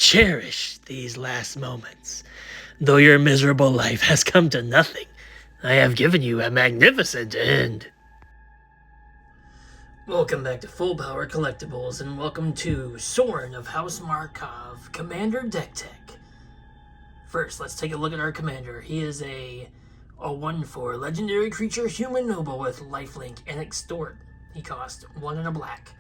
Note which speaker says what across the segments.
Speaker 1: Cherish these last moments. Though your miserable life has come to nothing, I have given you a magnificent end. Welcome back to Full Power Collectibles, and welcome to Sorin of House Markov, Commander Deck Tech. First, let's take a look at our commander. He is a 1/4 legendary creature, human noble with lifelink and extort. He costs 1 and a black.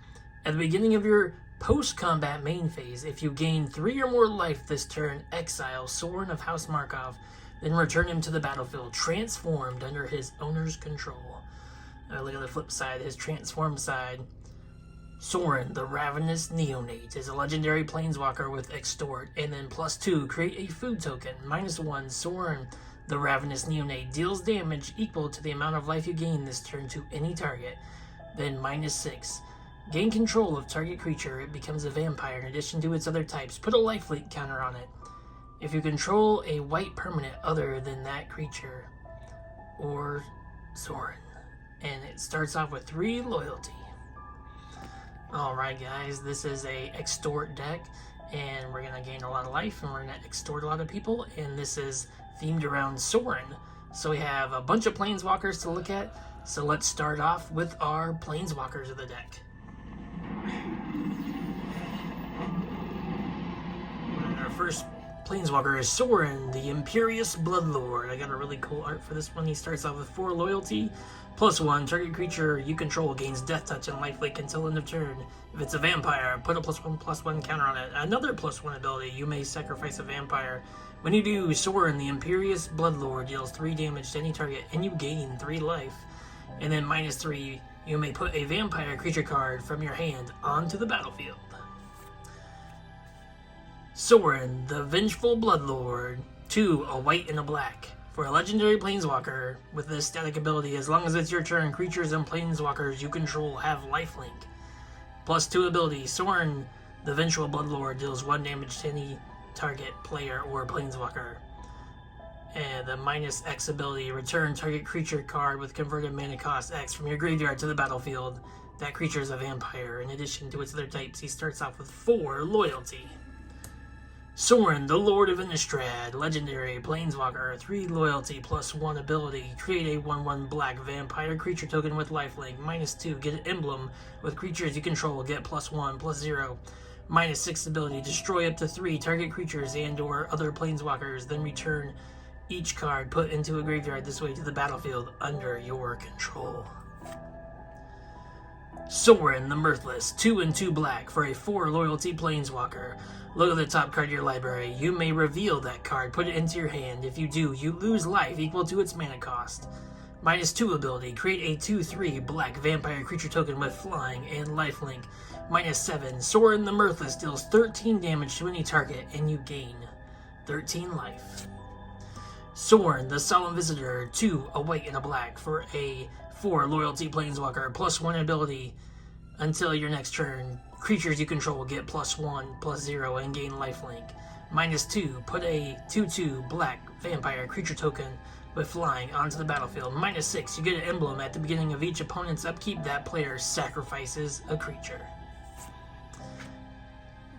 Speaker 1: At the beginning of your post-combat main phase, if you gain 3 or more life this turn, exile Sorin of House Markov, then return him to the battlefield, transformed under his owner's control. Look at the flip side, his transformed side. Sorin, the Ravenous Neonate, is a legendary planeswalker with extort, and then +2, create a food token. -1, Sorin, the Ravenous Neonate, deals damage equal to the amount of life you gain this turn to any target. Then -6, gain control of target creature, it becomes a vampire in addition to its other types. Put a lifelink counter on it. If you control a white permanent other than that creature, or Sorin. And it starts off with 3 loyalty. Alright guys, this is a extort deck, and we're going to gain a lot of life, and we're going to extort a lot of people, and this is themed around Sorin. So we have a bunch of planeswalkers to look at, so let's start off with our planeswalkers of the deck. Our first planeswalker is Sorin, the Imperious Bloodlord. I got a really cool art for this one. He starts off with 4 loyalty, +1, target creature you control gains death touch and lifelink until end of turn. If it's a vampire, put a +1/+1 counter on it. Another +1 ability, you may sacrifice a vampire. When you do, Sorin, the Imperious Bloodlord, deals 3 damage to any target and you gain 3 life. And then -3, you may put a vampire creature card from your hand onto the battlefield. Sorin, the Vengeful Bloodlord, 2, a white and a black. For a legendary planeswalker with this static ability, as long as it's your turn, creatures and planeswalkers you control have lifelink. +2 ability, Sorin, the Vengeful Bloodlord, deals 1 damage to any target player or planeswalker. And the -X ability, return target creature card with converted mana cost X from your graveyard to the battlefield. That creature is a vampire. In addition to its other types, he starts off with 4 loyalty. Sorin, the Lord of Innistrad, legendary planeswalker, 3 loyalty +1 ability, create a 1/1 black vampire creature token with lifelink. -2, get an emblem with creatures you control, get +1, +0. -6 ability, destroy up to 3 target creatures and or other planeswalkers, then return each card put into a graveyard this way to the battlefield under your control. Sorin, the Mirthless, 2 and 2 black for a 4 loyalty planeswalker. Look at the top card of your library. You may reveal that card, put it into your hand. If you do, you lose life equal to its mana cost. -2 ability, create a 2/3 black vampire creature token with flying and lifelink. -7, Sorin, the Mirthless, deals 13 damage to any target and you gain 13 life. Sorin, the Solemn Visitor, 2, a white and a black for a 4 loyalty planeswalker, +1 ability. Until your next turn, creatures you control get +1, +0 and gain lifelink. -2, put a 2/2 black vampire creature token with flying onto the battlefield. -6, you get an emblem at the beginning of each opponent's upkeep. That player sacrifices a creature.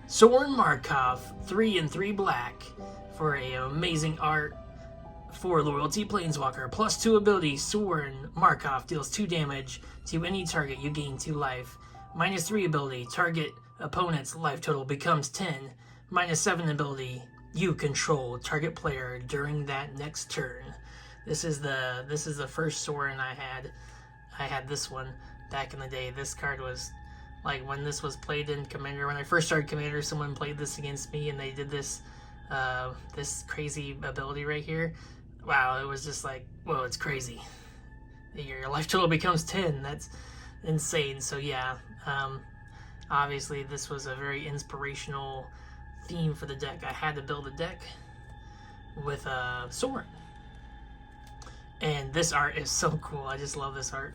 Speaker 1: Sorin Markov, 3 and 3 black for a amazing art. 4 loyalty planeswalker, +2 ability, Sorin Markov deals 2 damage to any target, you gain 2 life. -3 ability, target opponent's life total becomes 10. -7 ability, you control target player during that next turn. This is the first Sorin I had. I had this one back in the day. This card was like when this was played in Commander. When I first started Commander, someone played this against me and they did this this crazy ability right here. Wow, it was just like, whoa, it's crazy. Your life total becomes 10. That's insane. So yeah, obviously this was a very inspirational theme for the deck. I had to build a deck with Sorin. And this art is so cool. I just love this art.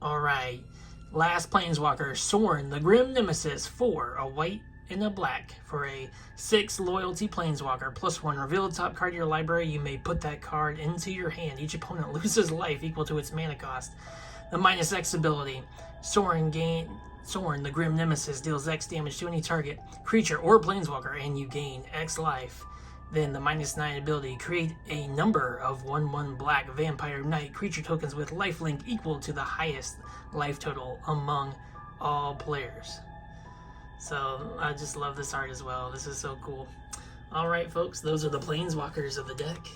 Speaker 1: Alright, last planeswalker, Sorin, the Grim Nemesis, 4, a white and a black for a 6 loyalty planeswalker, +1, reveal the top card of your library. You may put that card into your hand. Each opponent loses life equal to its mana cost. The -X ability, Sorin Sorin, the Grim Nemesis, deals X damage to any target, creature, or planeswalker, and you gain X life. Then the -9 ability, create a number of 1/1 black vampire knight creature tokens with lifelink equal to the highest life total among all players. So I just love this art as well. This is so cool. Alright folks, those are the planeswalkers of the deck.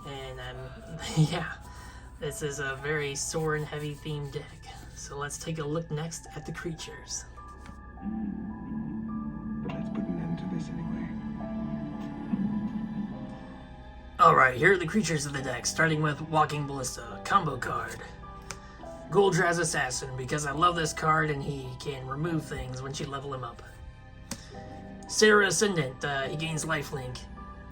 Speaker 1: And yeah, this is a very Sorin heavy themed deck. So let's take a look next at the creatures.
Speaker 2: But let's put an end to this anyway.
Speaker 1: Alright, here are the creatures of the deck, starting with Walking Ballista, combo card. Goldraz Assassin, because I love this card and he can remove things once you level him up. Sarah Ascendant, he gains lifelink,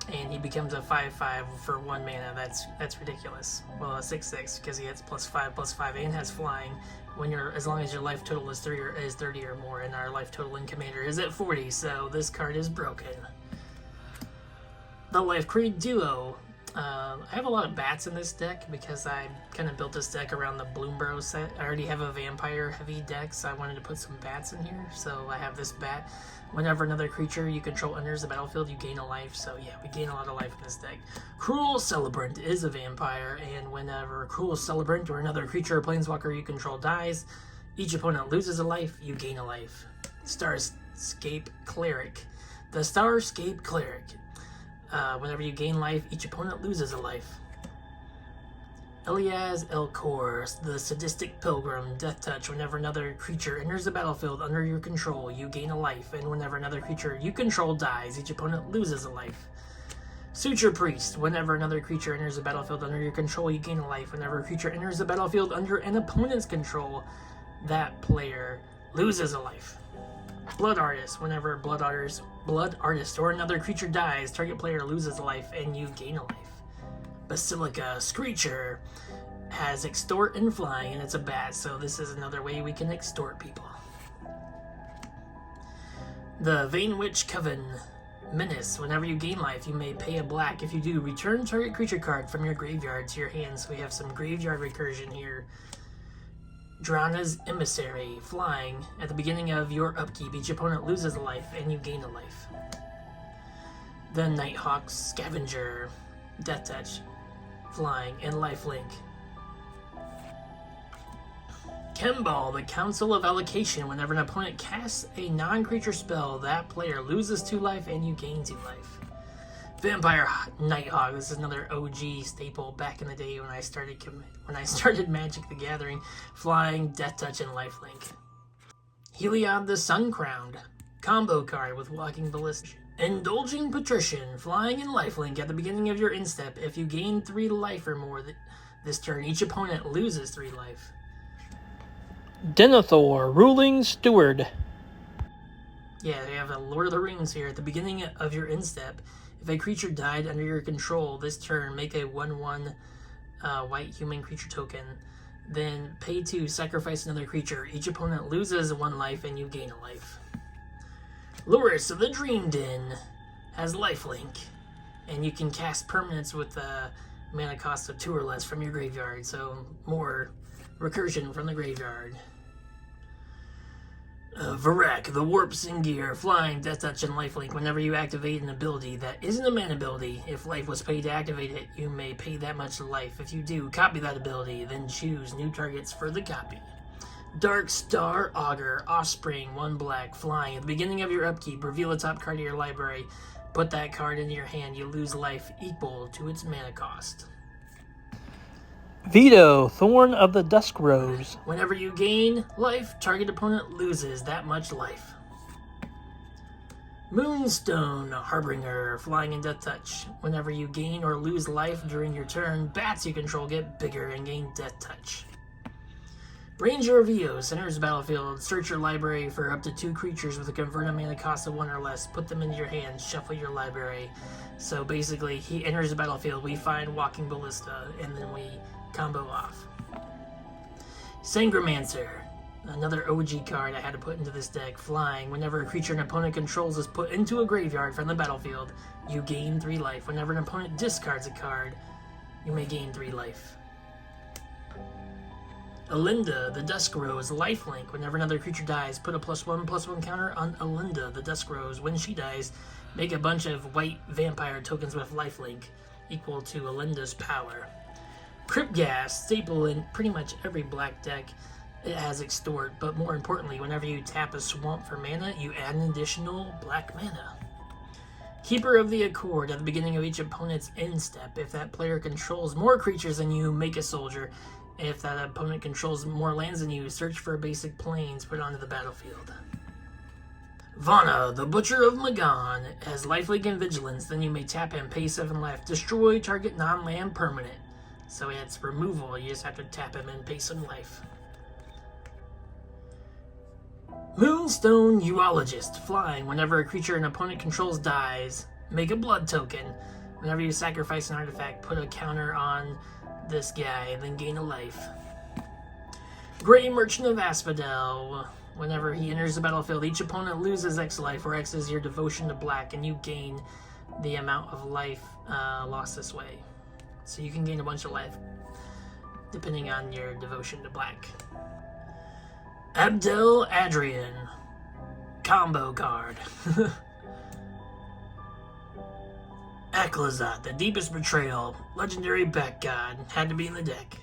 Speaker 1: and he becomes a 5/5 for 1 mana. That's ridiculous. Well, a 6/6 because he gets +5/+5 and has flying. As long as your life total is 30 or more, and our life total in Commander is at 40, so this card is broken. The Life Creed Duo. I have a lot of bats in this deck because I kind of built this deck around the Bloomborough set. I already have a vampire heavy deck, so I wanted to put some bats in here. So I have this bat. Whenever another creature you control enters the battlefield, you gain a life. So yeah, we gain a lot of life in this deck. Cruel Celebrant is a vampire, and whenever Cruel Celebrant or another creature or planeswalker you control dies, each opponent loses a life, you gain a life. Starscape Cleric. The Starscape Cleric. Whenever you gain life, each opponent loses a life. Elias Elcor, the Sadistic Pilgrim, Death Touch. Whenever another creature enters the battlefield under your control, you gain a life, and whenever another creature you control dies, each opponent loses a life. Suture Priest. Whenever another creature enters the battlefield under your control, you gain a life. Whenever a creature enters the battlefield under an opponent's control, that player loses a life. Blood Artist. Whenever Blood Artist or another creature dies, target player loses a life and you gain a life. Basilica Screecher has Extort and Flying, and it's a bat, so this is another way we can extort people. The Vainwitch Coven Menace. Whenever you gain life, you may pay a black. If you do, return target creature card from your graveyard to your hand. So we have some graveyard recursion here. Drana's Emissary, Flying. At the beginning of your upkeep, each opponent loses a life and you gain a life. The Nighthawk Scavenger, Death Touch, Flying, and Lifelink. Kembal, the Council of Allocation. Whenever an opponent casts a non-creature spell, that player loses 2 life and you gain 2 life. Vampire Nighthawk. This is another OG staple back in the day when I started Magic the Gathering. Flying, Death Touch, and Lifelink. Heliod the Suncrowned. Combo card with Walking Ballista. Indulging Patrician. Flying and Lifelink. At the beginning of your instep, if you gain 3 life or more this turn, each opponent loses 3 life.
Speaker 3: Denethor, Ruling Steward.
Speaker 1: Yeah, they have a Lord of the Rings here. At the beginning of your instep, if a creature died under your control this turn, make a 1/1 white human creature token. Then pay 2, sacrifice another creature. Each opponent loses 1 life and you gain a life. Luris of the Dream Den has lifelink, and you can cast permanents with a mana cost of 2 or less from your graveyard, so more recursion from the graveyard. Varek, the Warp Singear, Flying, Death Touch, and Lifelink. Whenever you activate an ability that isn't a mana ability, if life was paid to activate it, you may pay that much life. If you do, copy that ability, then choose new targets for the copy. Dark Star Augur, Offspring, 1 black, Flying. At the beginning of your upkeep, reveal a top card of your library. Put that card into your hand. You lose life equal to its mana cost.
Speaker 3: Vito, Thorn of the Dusk Rose.
Speaker 1: Whenever you gain life, target opponent loses that much life. Moonstone Harbinger, Flying and Death Touch. Whenever you gain or lose life during your turn, bats you control get bigger and gain Death Touch. Ranger of Eos enters the battlefield. Search your library for up to 2 creatures with a converted mana cost of 1 or less. Put them into your hand. Shuffle your library. So basically, he enters the battlefield. We find Walking Ballista, and then we combo off. Sangromancer, another OG card I had to put into this deck. Flying. Whenever a creature an opponent controls is put into a graveyard from the battlefield, you gain 3 life. Whenever an opponent discards a card, you may gain 3 life. Alinda, the Dusk Rose, lifelink. Whenever another creature dies, put a +1/+1 counter on Alinda, the Dusk Rose. When she dies, make a bunch of white vampire tokens with lifelink equal to Alinda's power. Crypt Gas, staple in pretty much every black deck. It has Extort, but more importantly, whenever you tap a swamp for mana, you add an additional black mana. Keeper of the Accord, at the beginning of each opponent's end step, if that player controls more creatures than you, make a soldier. If that opponent controls more lands than you, search for basic planes, put onto the battlefield. Vana, the Butcher of Magan, has lifelink and vigilance, then you may tap him, pay 7 life, destroy target non-land permanent. So it's removal, you just have to tap him and pay some life. Moonstone Uologist, flying. Whenever a creature an opponent controls dies, make a blood token. Whenever you sacrifice an artifact, put a counter on this guy, and then gain a life. Grey Merchant of Asphodel. Whenever he enters the battlefield, each opponent loses X life, where X is your devotion to black, and you gain the amount of life lost this way. So you can gain a bunch of life, depending on your devotion to black. Abdel Adrian, combo card. Aklazat, the Deepest Betrayal, legendary back god, had to be in the deck.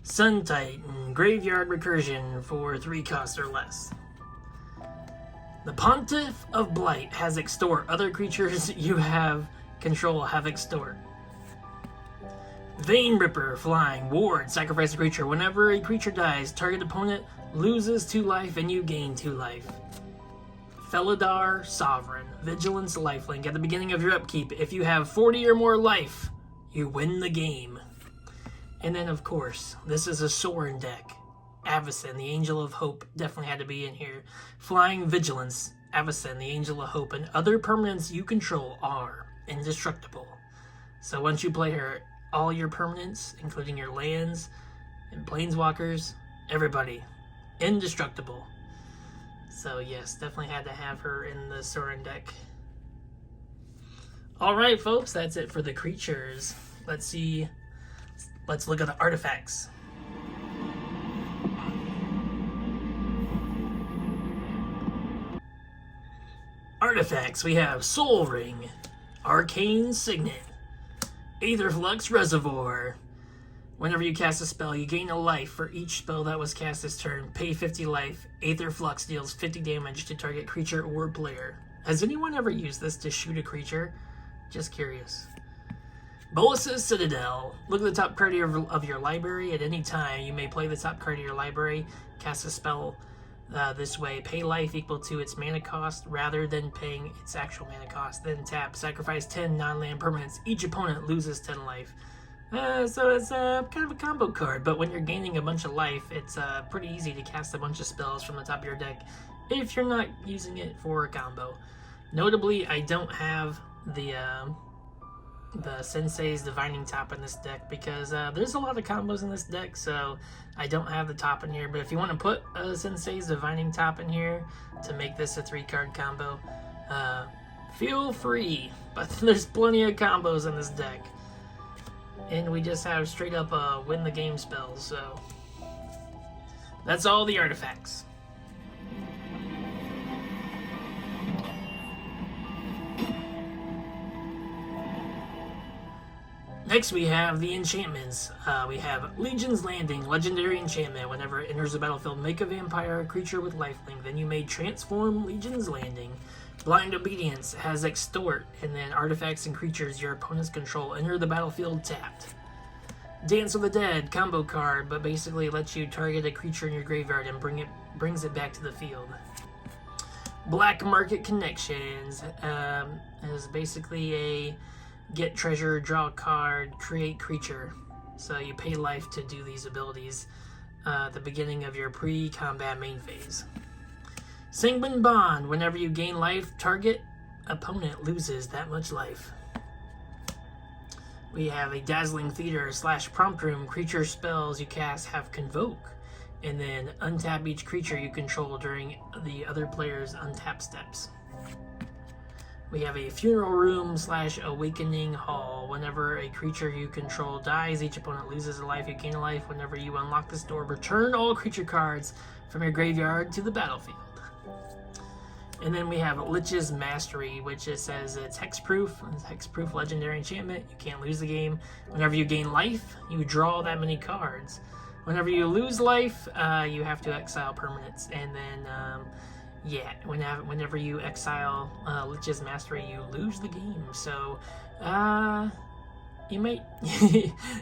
Speaker 1: Sun Titan, Graveyard Recursion for 3 costs or less. The Pontiff of Blight has Extort. Other creatures you have control have Extort. Vein Ripper, flying. Ward, sacrifice a creature. Whenever a creature dies, target opponent loses 2 life and you gain 2 life. Felidar, Sovereign, Vigilance, lifelink. At the beginning of your upkeep, if you have 40 or more life, you win the game. And then, of course, this is a Sorin deck. Avacyn, the Angel of Hope, definitely had to be in here. Flying Vigilance, Avacyn, the Angel of Hope, and other permanents you control are indestructible. So once you play her, all your permanents, including your lands and planeswalkers, everybody, indestructible. So yes, definitely had to have her in the Sorin deck. Alright folks, that's it for the creatures. Let's look at the artifacts. Artifacts, we have Soul Ring, Arcane Signet, Aetherflux Reservoir. Whenever you cast a spell, you gain a life for each spell that was cast this turn. Pay 50 life. Aetherflux deals 50 damage to target creature or player. Has anyone ever used this to shoot a creature? Just curious. Bolas's Citadel. Look at the top card of your library. At any time, you may play the top card of your library, cast a spell this way. Pay life equal to its mana cost rather than paying its actual mana cost. Then tap. Sacrifice 10 non-land permanents. Each opponent loses 10 life. So it's kind of a combo card, but when you're gaining a bunch of life, it's pretty easy to cast a bunch of spells from the top of your deck if you're not using it for a combo. Notably, I don't have the Sensei's Divining Top in this deck because there's a lot of combos in this deck, so I don't have the top in here. But if you want to put a Sensei's Divining Top in here to make this a 3-card combo, feel free. But there's plenty of combos in this deck. And we just have straight up win the game spells, so that's all the artifacts. Next we have the enchantments. We have Legion's Landing, legendary enchantment. Whenever it enters the battlefield, make a vampire creature with lifelink. Then you may transform Legion's Landing. Blind Obedience has Extort, and then artifacts and creatures your opponents control enter the battlefield tapped. Dance of the Dead, combo card, but basically lets you target a creature in your graveyard and brings it back to the field. Black Market Connections is basically a get treasure, draw a card, create creature. So you pay life to do these abilities at the beginning of your pre-combat main phase. Sanguine Bond, whenever you gain life, target opponent loses that much life. We have a Dazzling Theater / Prompt Room. Creature spells you cast have Convoke, and then untap each creature you control during the other player's untap steps. We have a funeral room / awakening hall. Whenever a creature you control dies, each opponent loses a life, you gain a life. Whenever you unlock this door, return all creature cards from your graveyard to the battlefield. And then we have Lich's Mastery, which it says it's hexproof. It's hexproof legendary enchantment. You can't lose the game. Whenever you gain life, you draw that many cards. Whenever you lose life, you have to exile permanents. And then, yeah, whenever you exile Lich's Mastery, you lose the game. So, you might...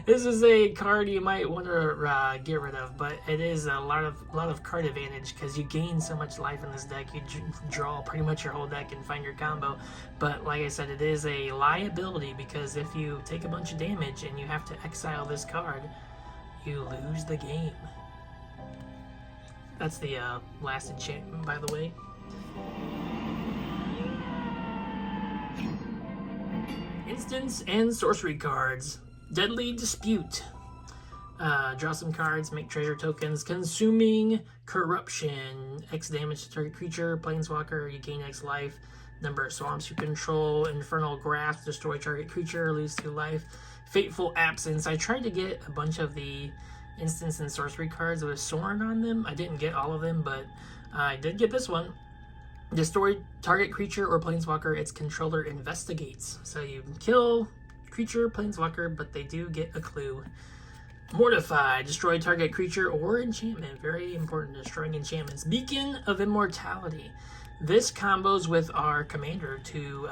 Speaker 1: this is a card you might want to get rid of, but it is a lot of card advantage because you gain so much life in this deck. You draw pretty much your whole deck and find your combo. But like I said, it is a liability because if you take a bunch of damage and you have to exile this card, you lose the game. That's the last enchantment, by the way. Instants and sorcery cards. Deadly Dispute. Draw some cards, make treasure tokens. Consuming Corruption. X damage to target creature. Planeswalker, you gain X life. Number of swamps you control. Infernal Grasp, destroy target creature, lose 2 life. Fateful Absence. I tried to get a bunch of the instants and sorcery cards with Sorin on them. I didn't get all of them, but I did get this one. Destroy target creature or planeswalker its controller investigates. So you can kill creature, planeswalker, but they do get a clue. Mortify. Destroy target creature or enchantment. Very important. Destroying enchantments. Beacon of Immortality. This combos with our commander to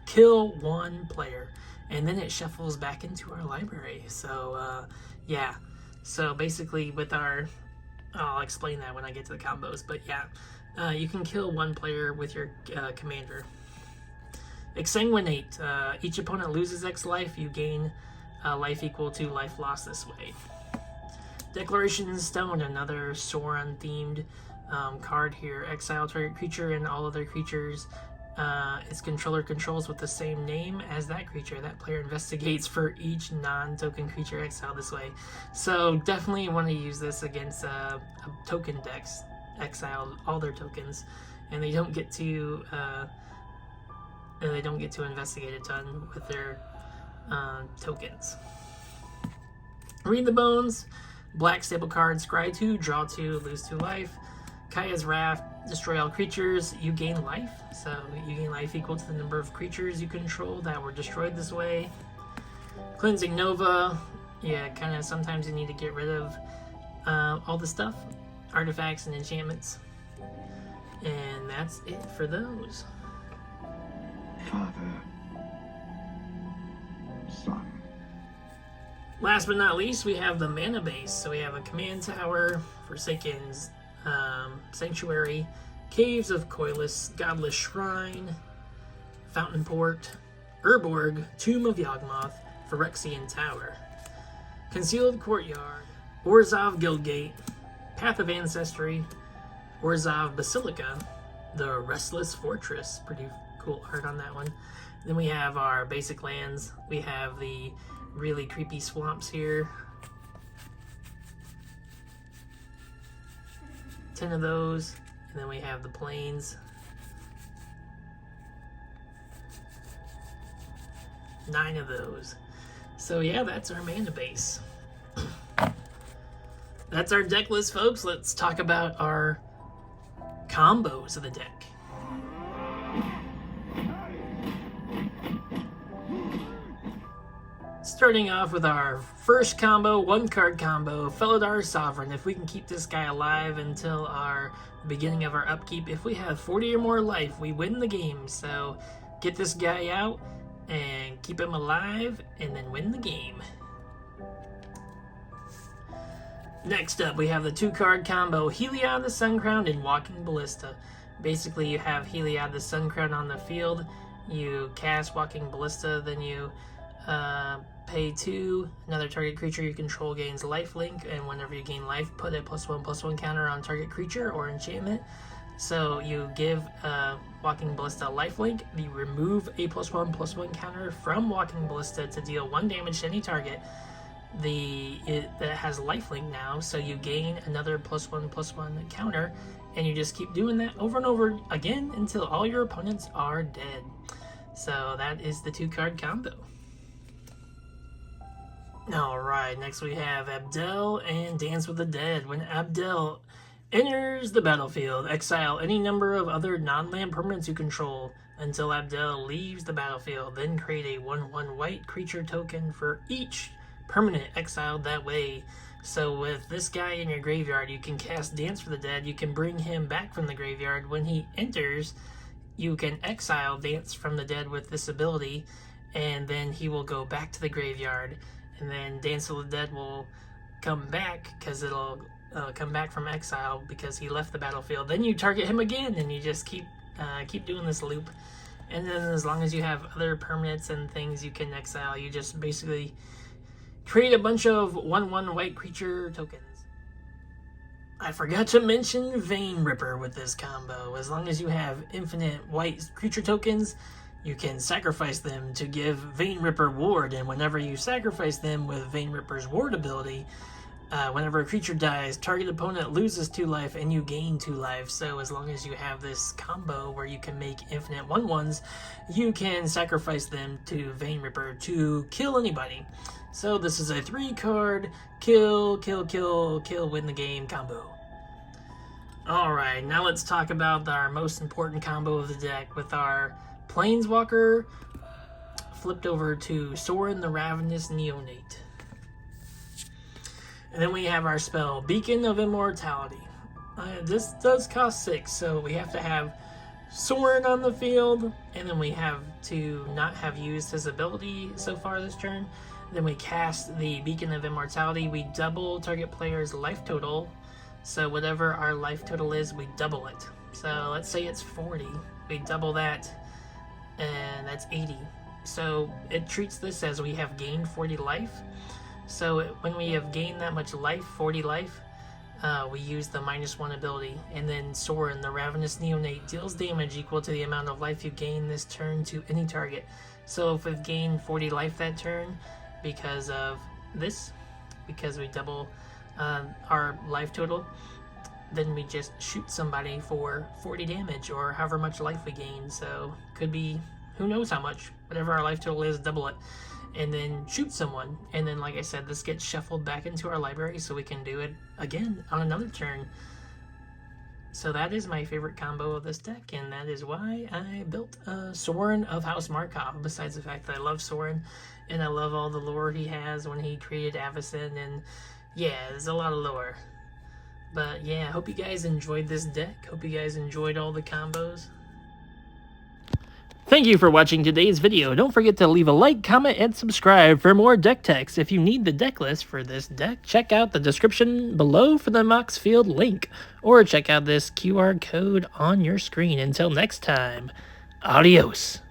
Speaker 1: kill 1 player. And then it shuffles back into our library. So, yeah. So basically with our... I'll explain that when I get to the combos. But yeah. You can kill 1 player with your commander. Exsanguinate. Each opponent loses X life. You gain life equal to life lost this way. Declaration Stone. Another Sorin themed card here. Exile target creature and all other creatures its controller controls with the same name as that creature. That player investigates for each non-token creature exiled this way. So definitely want to use this against token decks. Exile all their tokens, and they don't get to investigate a ton with their tokens. Read the Bones. Black staple card. Scry 2, draw 2, lose 2 life. Kaya's Wrath. Destroy all creatures. You gain life. So you gain life equal to the number of creatures you control that were destroyed this way. Cleansing Nova. Yeah, kind of sometimes you need to get rid of all the stuff. Artifacts and enchantments. And that's it for those.
Speaker 2: Father. Son.
Speaker 1: Last but not least, we have the mana base. So we have a Command Tower, Forsaken's Sanctuary, Caves of Koilis, Godless Shrine, Fountain Port, Urborg, Tomb of Yawgmoth, Phyrexian Tower, Concealed Courtyard, Orzhov Guildgate, Path of Ancestry, Orzhov Basilica, the Restless Fortress. Pretty cool art on that one. Then we have our basic lands. We have the really creepy swamps here. 10 of those. And then we have the plains. 9 of those. So yeah, that's our mana base. That's our deck list, folks. Let's talk about our combos of the deck. Starting off with our first combo, 1-card combo, Felidar Sovereign. If we can keep this guy alive until the beginning of our upkeep, if we have 40 or more life, we win the game. So get this guy out and keep him alive and then win the game. Next up, we have the 2-card combo, Heliod the Suncrowned and Walking Ballista. Basically, you have Heliod the Suncrowned on the field, you cast Walking Ballista, then you pay 2, another target creature you control gains lifelink, and whenever you gain life, put a +1/+1 counter on target creature or enchantment. So you give Walking Ballista lifelink, you remove a +1/+1 counter from Walking Ballista to deal 1 damage to any target. That has lifelink now, so you gain another +1/+1 counter, and you just keep doing that over and over again until all your opponents are dead. So that is the 2-card combo. Alright, next we have Abdel and Dance with the Dead. When Abdel enters the battlefield, exile any number of other non-land permanents you control until Abdel leaves the battlefield. Then create a 1/1 white creature token for each permanent exiled that way. So with this guy in your graveyard, you can cast Dance for the Dead. You can bring him back from the graveyard. When he enters, you can exile Dance from the Dead with this ability, and then he will go back to the graveyard. And then Dance of the Dead will come back because it'll come back from exile because he left the battlefield. Then you target him again, and you just keep doing this loop. And then as long as you have other permanents and things you can exile, you just basically create a bunch of 1/1 white creature tokens. I forgot to mention Vein Ripper with this combo. As long as you have infinite white creature tokens, you can sacrifice them to give Vein Ripper ward, and whenever you sacrifice them with Vein Ripper's ward ability, whenever a creature dies, target opponent loses 2 life and you gain 2 life. So as long as you have this combo where you can make infinite 1/1s, you can sacrifice them to Vein Ripper to kill anybody. So this is a 3-card kill, kill, kill, kill, win the game combo. Alright, now let's talk about our most important combo of the deck with our Planeswalker flipped over to Sorin the Ravenous Neonate. And then we have our spell, Beacon of Immortality. This does cost 6, so we have to have Sorin on the field, and then we have to not have used his ability so far this turn. Then we cast the Beacon of Immortality. We double target player's life total. So whatever our life total is, we double it. So let's say it's 40. We double that, and that's 80. So it treats this as we have gained 40 life. So when we have gained that much life, 40 life, we use the -1 ability. And then Sorin, the Ravenous Neonate, deals damage equal to the amount of life you gain this turn to any target. So if we've gained 40 life that turn because of this, because we double our life total, then we just shoot somebody for 40 damage or however much life we gain. So could be who knows how much, whatever our life total is, double it, and then shoot someone. And then, like I said, this gets shuffled back into our library so we can do it again on another turn. So that is my favorite combo of this deck, and that is why I built Sorin of House Markov, besides the fact that I love Sorin and I love all the lore he has when he created Avacyn, and yeah, there's a lot of lore. But yeah, I hope you guys enjoyed this deck. Hope you guys enjoyed all the combos.
Speaker 3: Thank you for watching today's video. Don't forget to leave a like, comment, and subscribe for more deck techs. If you need the deck list for this deck, check out the description below for the Moxfield link, or check out this QR code on your screen. Until next time, adios.